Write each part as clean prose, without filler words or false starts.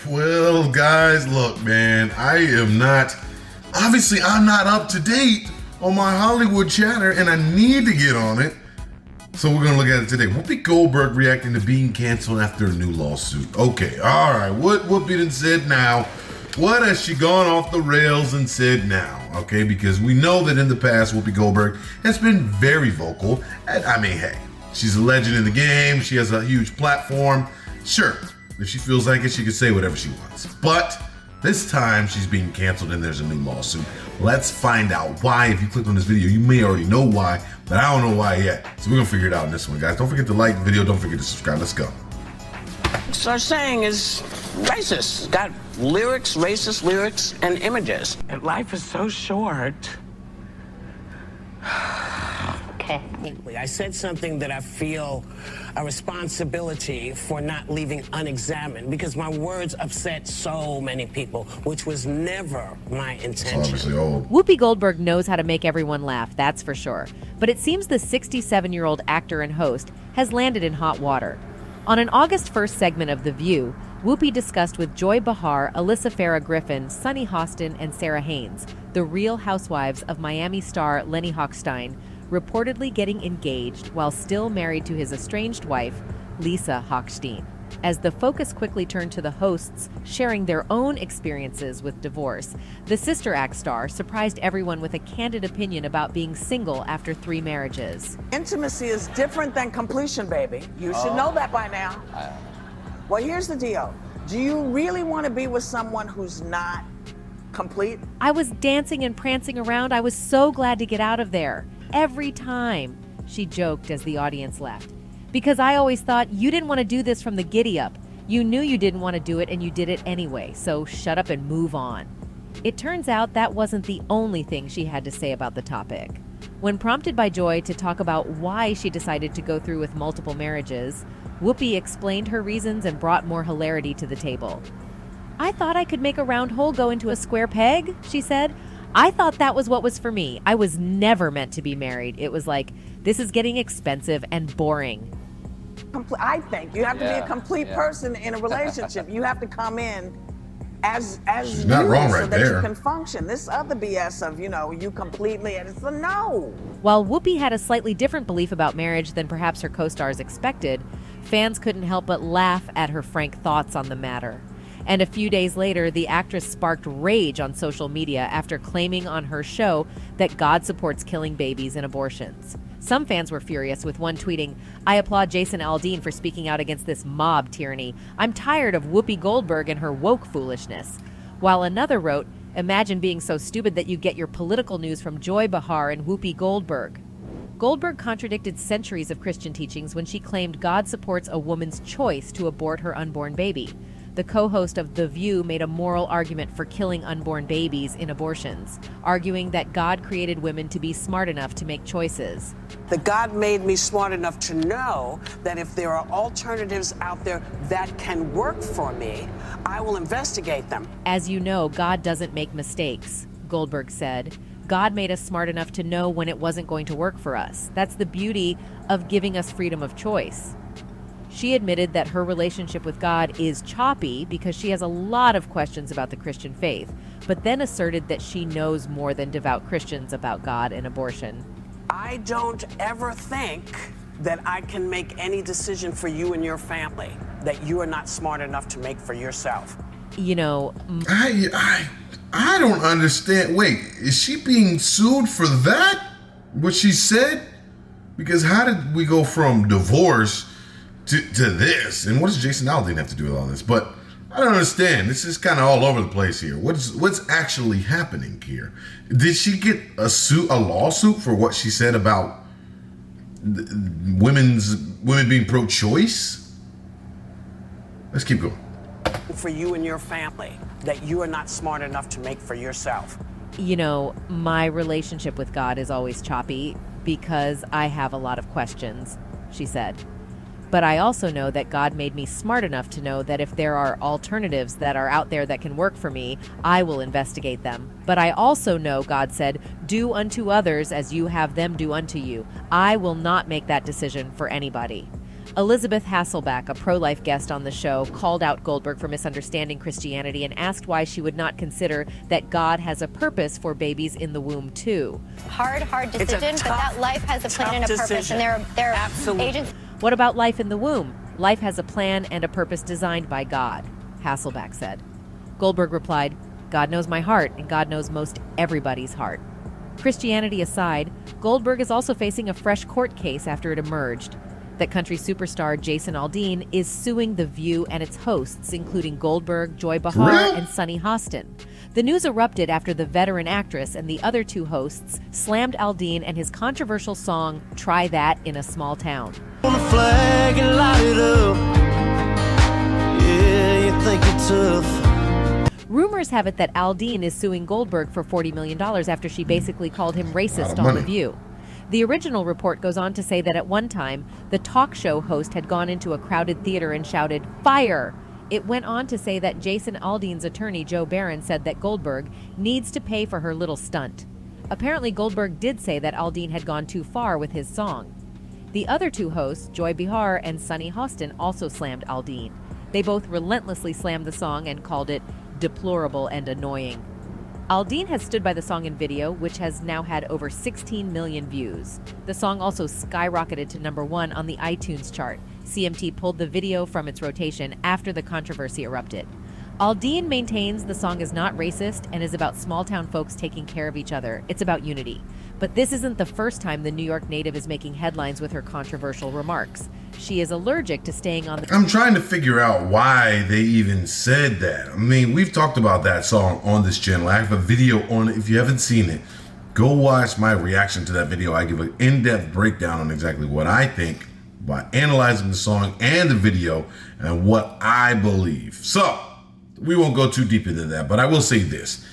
Well, guys, look, man, I'm not up to date on my Hollywood chatter, and I need to get on it. So we're going to look at it today. Whoopi Goldberg reacting to being canceled after a new lawsuit. Okay, all right, what Whoopi done said now? What has she gone off the rails and said now? Okay, because we know that in the past, Whoopi Goldberg has been very vocal. And I mean, hey, she's a legend in the game. She has a huge platform. Sure, if she feels like it, she can say whatever she wants. But this time, she's being canceled and there's a new lawsuit. Let's find out why. If you clicked on this video, you may already know why, but I don't know why yet. So we're gonna figure it out in this one, guys. Don't forget to like the video. Don't forget to subscribe. Let's go. So our saying is racist. It's got lyrics, racist lyrics, and images. And life is so short. Okay. I said something that I feel a responsibility for not leaving unexamined because my words upset so many people, which was never my intention. It's obviously old. Whoopi Goldberg knows how to make everyone laugh, that's for sure. But it seems the 67-year-old actor and host has landed in hot water. On an August 1st segment of The View, Whoopi discussed with Joy Behar, Alyssa Farah Griffin, Sunny Hostin, and Sarah Haynes, the Real Housewives of Miami star Lenny Hochstein, reportedly getting engaged while still married to his estranged wife, Lisa Hochstein. As the focus quickly turned to the hosts sharing their own experiences with divorce, the Sister Act star surprised everyone with a candid opinion about being single after 3 marriages. Intimacy is different than completion, baby. You should know that by now. Well, here's the deal. Do you really want to be with someone who's not complete? I was dancing and prancing around. I was so glad to get out of there. Every time, she joked as the audience left. Because I always thought you didn't want to do this from the giddy up. You knew you didn't want to do it and you did it anyway, so shut up and move on. It turns out that wasn't the only thing she had to say about the topic. When prompted by Joy to talk about why she decided to go through with multiple marriages, Whoopi explained her reasons and brought more hilarity to the table. I thought I could make a round hole go into a square peg, she said. I thought that was what was for me. I was never meant to be married. It was like, this is getting expensive and boring. I think you have to be a complete person in a relationship. You have to come in as She's not wrong right so that there. you can function. This other BS of, you completely, and it's a no. While Whoopi had a slightly different belief about marriage than perhaps her co-stars expected, fans couldn't help but laugh at her frank thoughts on the matter. And a few days later, the actress sparked rage on social media after claiming on her show that God supports killing babies and abortions. Some fans were furious, with one tweeting, "I applaud Jason Aldean for speaking out against this mob tyranny. I'm tired of Whoopi Goldberg and her woke foolishness." While another wrote, "Imagine being so stupid that you get your political news from Joy Behar and Whoopi Goldberg." Goldberg contradicted centuries of Christian teachings when she claimed God supports a woman's choice to abort her unborn baby. The co-host of The View made a moral argument for killing unborn babies in abortions, arguing that God created women to be smart enough to make choices. That God made me smart enough to know that if there are alternatives out there that can work for me, I will investigate them. As you know, God doesn't make mistakes, Goldberg said. God made us smart enough to know when it wasn't going to work for us. That's the beauty of giving us freedom of choice. She admitted that her relationship with God is choppy because she has a lot of questions about the Christian faith, but then asserted that she knows more than devout Christians about God and abortion. I don't ever think that I can make any decision for you and your family that you are not smart enough to make for yourself. I don't understand. Wait, is she being sued for that? What she said? Because how did we go from divorce to this? And what does Jason Aldean have to do with all this? But I don't understand. This is kind of all over the place here. What's actually happening here? Did she get a lawsuit for what she said about women being pro-choice? Let's keep going. For you and your family that you are not smart enough to make for yourself. My relationship with God is always choppy because I have a lot of questions, she said. But I also know that God made me smart enough to know that if there are alternatives that are out there that can work for me, I will investigate them. But I also know God said, "Do unto others as you have them do unto you." I will not make that decision for anybody. Elizabeth Hasselbeck, a pro-life guest on the show, called out Goldberg for misunderstanding Christianity and asked why she would not consider that God has a purpose for babies in the womb, too. Hard decision, but that life has a plan and a purpose, and there are agents. What about life in the womb? Life has a plan and a purpose designed by God, Hasselbeck said. Goldberg replied, God knows my heart, and God knows most everybody's heart. Christianity aside, Goldberg is also facing a fresh court case after it emerged that country superstar Jason Aldean is suing The View and its hosts, including Goldberg, Joy Behar, and Sunny Hostin. The news erupted after the veteran actress and the other two hosts slammed Aldean and his controversial song, Try That in a Small Town. On the flag and light it up. Yeah, you think you're tough. Rumors have it that Aldean is suing Goldberg for $40 million after she basically called him racist on The View. The original report goes on to say that at one time, the talk show host had gone into a crowded theater and shouted, "Fire!" It went on to say that Jason Aldean's attorney, Joe Barron, said that Goldberg needs to pay for her little stunt. Apparently, Goldberg did say that Aldean had gone too far with his song. The other two hosts, Joy Behar and Sunny Hostin, also slammed Aldean. They both relentlessly slammed the song and called it deplorable and annoying. Aldean has stood by the song in video, which has now had over 16 million views. The song also skyrocketed to #1 on the iTunes chart. CMT pulled the video from its rotation after the controversy erupted. Aldean maintains the song is not racist and is about small-town folks taking care of each other. It's about unity. But this isn't the first time the New York native is making headlines with her controversial remarks. She is allergic to staying on the... I'm trying to figure out why they even said that. I mean, we've talked about that song on this channel. I have a video on it. If you haven't seen it, go watch my reaction to that video. I give an in-depth breakdown on exactly what I think by analyzing the song and the video and what I believe. So, we won't go too deep into that, but I will say this.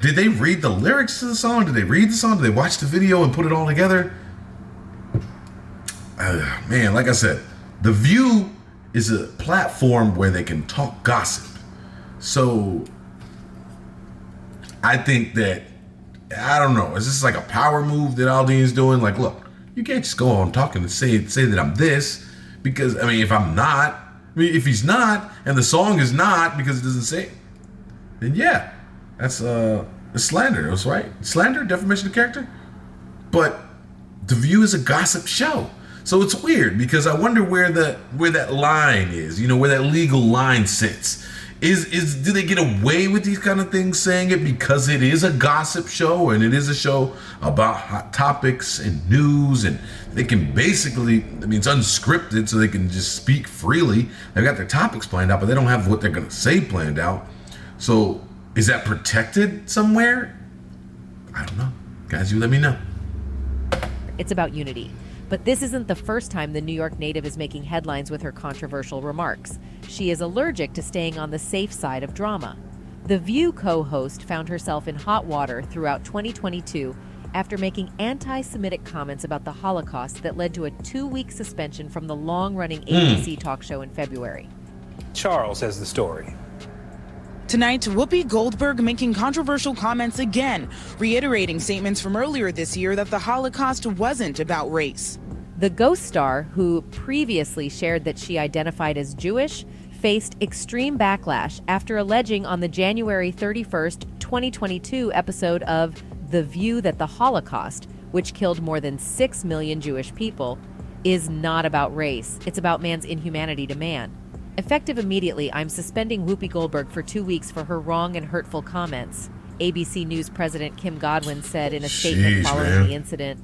Did they read the lyrics to the song? Did they read the song? Did they watch the video and put it all together? Man, like I said, The View is a platform where they can talk gossip. So I think that, I don't know, is this like a power move that Aldean's doing? Like, look, you can't just go on talking and say that I'm this, because, I mean, if I'm not, I mean, if he's not, and the song is not because it doesn't say it, then yeah, that's slander, that's right. Slander, defamation of character. But The View is a gossip show. So it's weird because I wonder where that line is, you know, where that legal line sits. Do they get away with these kind of things saying it because it is a gossip show and it is a show about hot topics and news, and they can basically, I mean, it's unscripted, so they can just speak freely. They've got their topics planned out, but they don't have what they're going to say planned out. So is that protected somewhere? I don't know. Guys, you let me know. It's about unity. But this isn't the first time the New York native is making headlines with her controversial remarks. She is allergic to staying on the safe side of drama. The View co-host found herself in hot water throughout 2022 after making anti-Semitic comments about the Holocaust that led to a 2-week suspension from the long-running ABC talk show in February. Charles has the story. Tonight, Whoopi Goldberg making controversial comments again, reiterating statements from earlier this year that the Holocaust wasn't about race. The Ghost star, who previously shared that she identified as Jewish, faced extreme backlash after alleging on the January 31st, 2022 episode of The View that the Holocaust, which killed more than 6 million Jewish people, is not about race. It's about man's inhumanity to man. Effective immediately, I'm suspending Whoopi Goldberg for 2 weeks for her wrong and hurtful comments, ABC News President Kim Godwin said in a statement following the incident.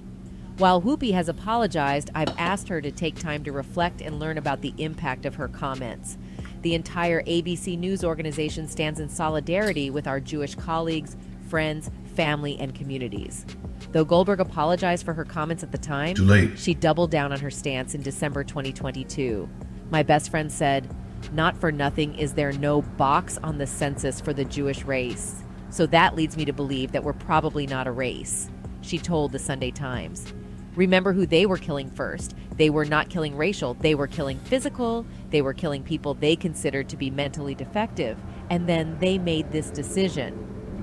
While Whoopi has apologized, I've asked her to take time to reflect and learn about the impact of her comments. The entire ABC News organization stands in solidarity with our Jewish colleagues, friends, family, and communities. Though Goldberg apologized for her comments at the time, she doubled down on her stance in December 2022. My best friend said, "Not for nothing is there no box on the census for the Jewish race. So that leads me to believe that we're probably not a race," she told the Sunday Times. Remember who they were killing first. They were not killing racial. They were killing physical. They were killing people they considered to be mentally defective. And then they made this decision.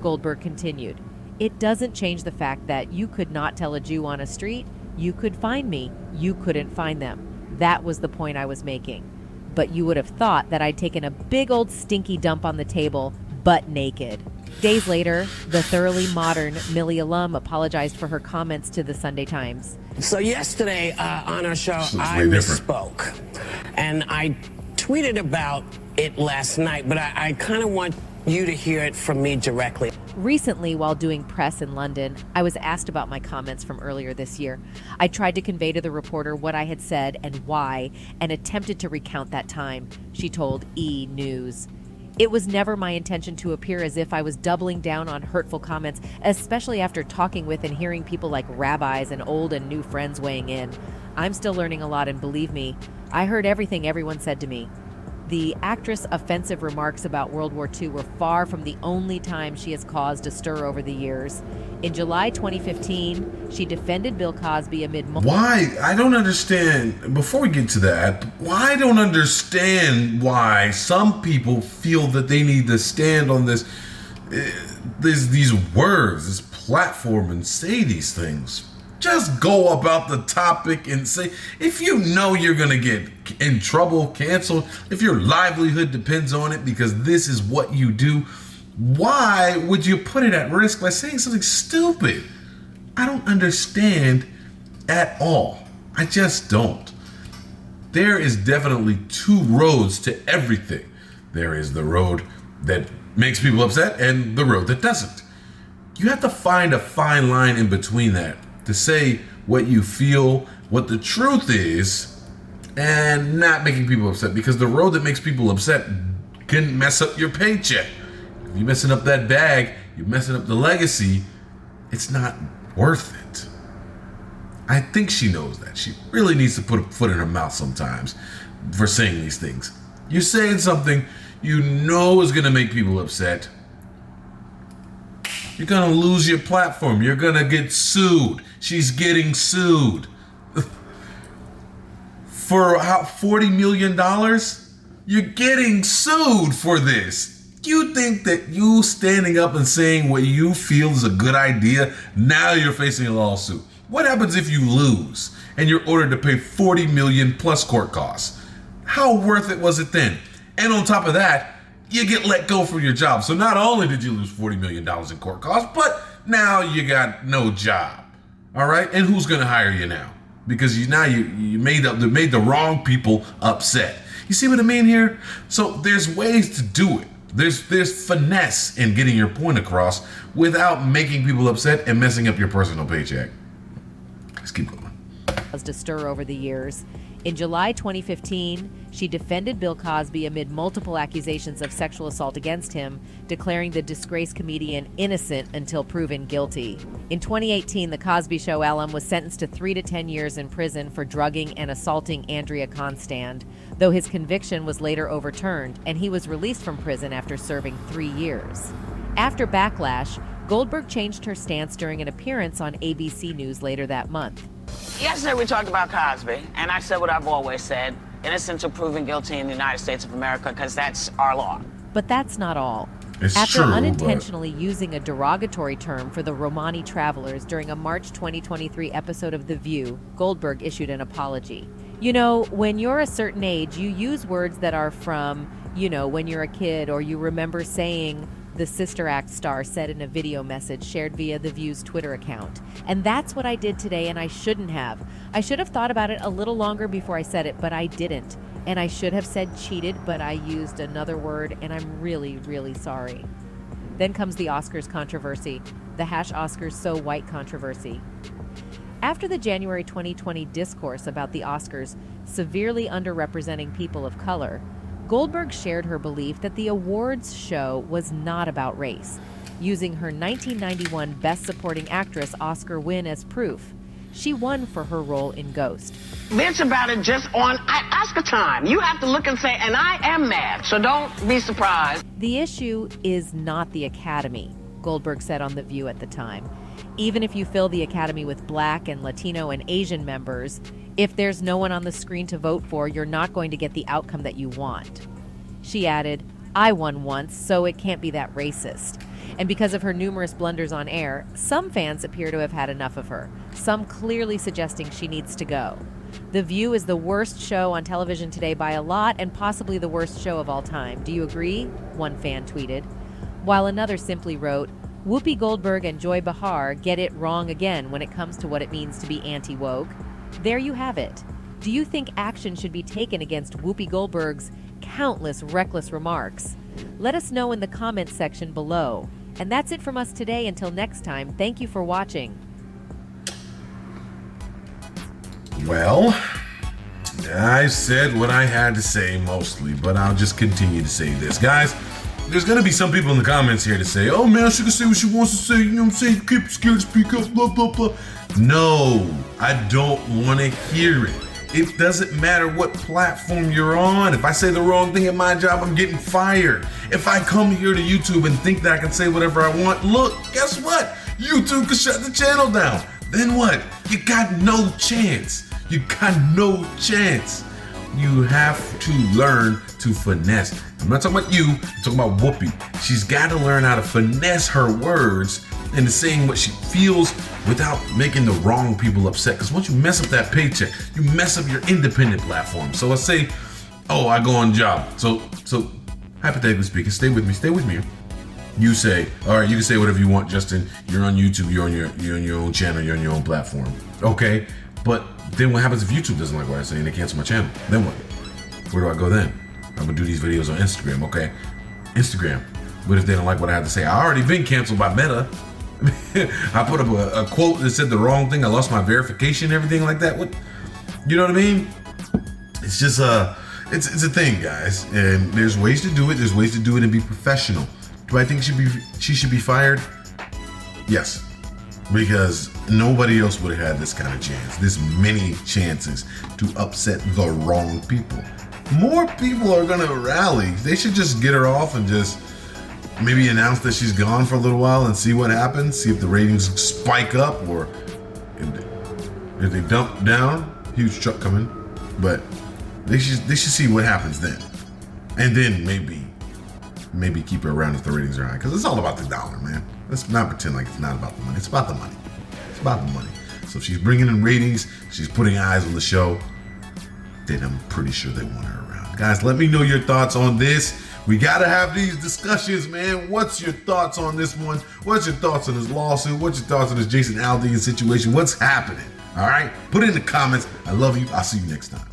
Goldberg continued, "It doesn't change the fact that you could not tell a Jew on a street. You could find me. You couldn't find them. That was the point I was making. But you would have thought that I'd taken a big old stinky dump on the table, butt naked. Days later, the thoroughly modern Millie alum apologized for her comments to the Sunday Times. So yesterday on our show, I misspoke. And I tweeted about it last night, but I kind of want you to hear it from me directly. Recently, while doing press in London, I was asked about my comments from earlier this year. I tried to convey to the reporter what I had said and why, and attempted to recount that time, she told E! News. It was never my intention to appear as if I was doubling down on hurtful comments, especially after talking with and hearing people like rabbis and old and new friends weighing in. I'm still learning a lot, and believe me, I heard everything everyone said to me. The actress' offensive remarks about World War II were far from the only time she has caused a stir over the years. In July 2015, she defended Bill Cosby amid... Why? I don't understand. Before we get to that, I don't understand why some people feel that they need to stand on these words, this platform, and say these things. Just go about the topic and say, if you know you're going to get in trouble, canceled, if your livelihood depends on it because this is what you do, why would you put it at risk by saying something stupid? I don't understand at all. I just don't. There is definitely two roads to everything. There is the road that makes people upset and the road that doesn't. You have to find a fine line in between that to say what you feel, what the truth is, and not making people upset, because the road that makes people upset can mess up your paycheck. If you're messing up that bag, you're messing up the legacy, it's not worth it. I think she knows that. She really needs to put a foot in her mouth sometimes for saying these things. You're saying something you know is going to make people upset. You're going to lose your platform. You're going to get sued. She's getting sued. For $40 million? You're getting sued for this. You think that you standing up and saying what you feel is a good idea, now you're facing a lawsuit. What happens if you lose and you're ordered to pay $40 million plus court costs? How worth it was it then? And on top of that, you get let go from your job. So not only did you lose $40 million in court costs, but now you got no job. All right? And who's going to hire you now? Because you made the wrong people upset. You see what I mean here? So there's ways to do it. There's finesse in getting your point across without making people upset and messing up your personal paycheck. Let's keep going. To stir over the years. In July 2015, she defended Bill Cosby amid multiple accusations of sexual assault against him, declaring the disgraced comedian innocent until proven guilty. In 2018, The Cosby Show alum was sentenced to 3 to 10 years in prison for drugging and assaulting Andrea Constand, though his conviction was later overturned, and he was released from prison after serving 3 years. After backlash, Goldberg changed her stance during an appearance on ABC News later that month. Yesterday we talked about Cosby, and I said what I've always said, innocent until proven guilty in the United States of America, because that's our law. But that's not all. After unintentionally using a derogatory term for the Romani travelers during a March 2023 episode of The View, Goldberg issued an apology. You know, when you're a certain age, you use words that are from, when you're a kid, or you remember saying, the Sister Act star said in a video message shared via The View's Twitter account. And that's what I did today, and I shouldn't have. I should have thought about it a little longer before I said it, but I didn't. And I should have said cheated, but I used another word, and I'm really, really sorry. Then comes the Oscars controversy, the #Oscars So White controversy. After the January 2020 discourse about the Oscars severely underrepresenting people of color, Goldberg shared her belief that the awards show was not about race, using her 1991 Best Supporting Actress Oscar win as proof. She won for her role in Ghost. Bitch about it just on Oscar time. You have to look and say, and I am mad, so don't be surprised. The issue is not the Academy, Goldberg said on The View at the time. Even if you fill the Academy with Black and Latino and Asian members, if there's no one on the screen to vote for, you're not going to get the outcome that you want. She added, I won once, so it can't be that racist. And because of her numerous blunders on air, some fans appear to have had enough of her, some clearly suggesting she needs to go. The View is the worst show on television today by a lot and possibly the worst show of all time. Do you agree? One fan tweeted. While another simply wrote, Whoopi Goldberg and Joy Behar get it wrong again when it comes to what it means to be anti-woke. There you have it. Do you think action should be taken against Whoopi Goldberg's countless reckless remarks? Let us know in the comments section below. And that's it from us today. Until next time, thank you for watching. Well, I said what I had to say mostly, but I'll just continue to say this. Guys, there's going to be some people in the comments here to say, oh man, she can say what she wants to say, you know what I'm saying? Keep scared to speak up, blah, blah, blah. No, I don't want to hear it. It doesn't matter what platform you're on. If I say the wrong thing at my job, I'm getting fired. If I come here to YouTube and think that I can say whatever I want, look, guess what? YouTube can shut the channel down. Then what? You got no chance. You got no chance. You have to learn to finesse. I'm not talking about you, I'm talking about Whoopi. She's got to learn how to finesse her words into saying what she feels without making the wrong people upset. Because once you mess up that paycheck, you mess up your independent platform. So let's say, oh, I go on job. So hypothetically speaking, stay with me. You say, all right, you can say whatever you want, Justin. You're on YouTube, you're on your own channel, you're on your own platform. Okay, but then what happens if YouTube doesn't like what I say and they cancel my channel? Then what? Where do I go then? I'm gonna do these videos on Instagram, okay? Instagram. What if they don't like what I have to say? I already been canceled by Meta. I put up a quote that said the wrong thing. I lost my verification, everything like that. What? You know what I mean? It's just it's a thing, guys. And there's ways to do it. There's ways to do it and be professional. Do I think she should be fired? Yes. Because nobody else would have had this kind of chance, this many chances to upset the wrong people. More people are gonna rally. They should just get her off and just maybe announce that she's gone for a little while and see what happens. See if the ratings spike up or if they dump down. Huge truck coming, but they should see what happens then, and then maybe keep her around if the ratings are high. Because it's all about the dollar, man. Let's not pretend like it's not about the money. It's about the money. It's about the money. So if she's bringing in ratings, she's putting eyes on the show, then I'm pretty sure they want her around. Guys, let me know your thoughts on this. We gotta have these discussions, man. What's your thoughts on this one? What's your thoughts on this lawsuit? What's your thoughts on this Jason Aldean situation? What's happening? All right? Put it in the comments. I love you. I'll see you next time.